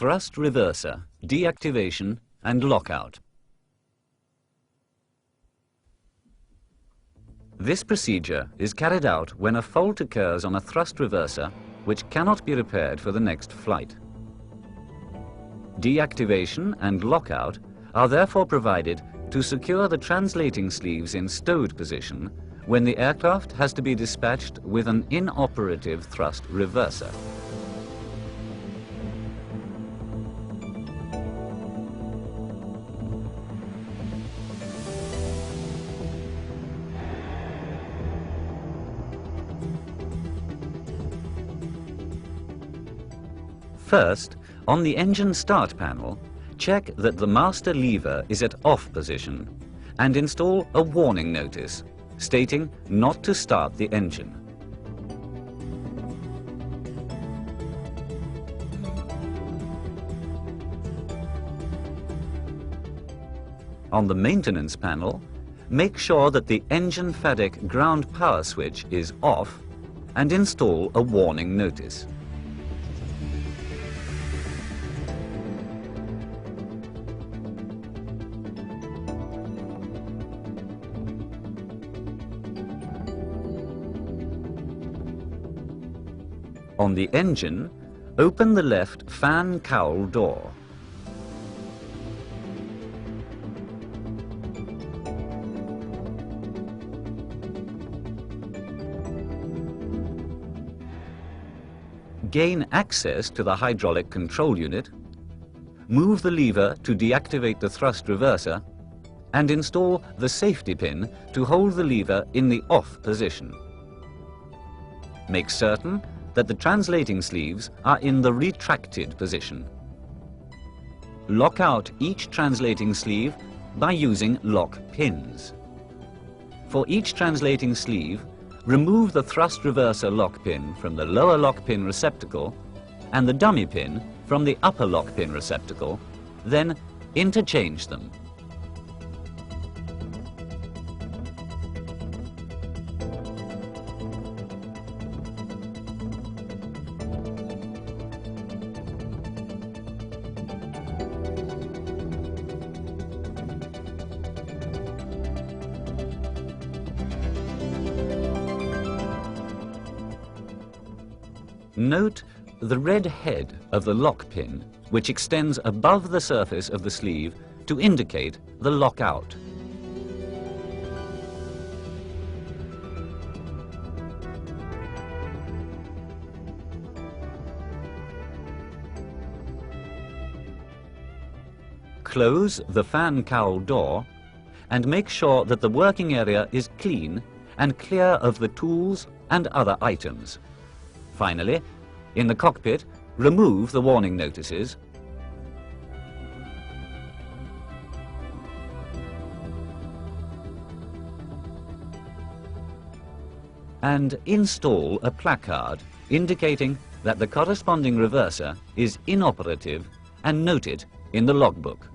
thrust reverser, deactivation and lockout. This procedure is carried out when a fault occurs on a thrust reverser which cannot be repaired for the next flight. Deactivation and lockout are therefore provided to secure the translating sleeves in stowed position when the aircraft has to be dispatched with an inoperative thrust reverser. First, on the engine start panel, check that the master lever is at off position and install a warning notice stating not to start the engine. On the maintenance panel, make sure that the engine FADEC ground power switch is off and install a warning notice. On the engine, open the left fan cowl door. Gain access to the hydraulic control unit, move the lever to deactivate the thrust reverser, and install the safety pin to hold the lever in the off position. Make certain that the translating sleeves are in the retracted position. Lock out each translating sleeve by using lock pins. For each translating sleeve, remove the thrust reverser lock pin from the lower lock pin receptacle and the dummy pin from the upper lock pin receptacle, then interchange them. Note the red head of the lock pin, which extends above the surface of the sleeve to indicate the lockout. Close the fan cowl door and make sure that the working area is clean and clear of the tools and other items. Finally, in the cockpit, remove the warning notices and install a placard indicating that the corresponding reverser is inoperative and note it in the logbook.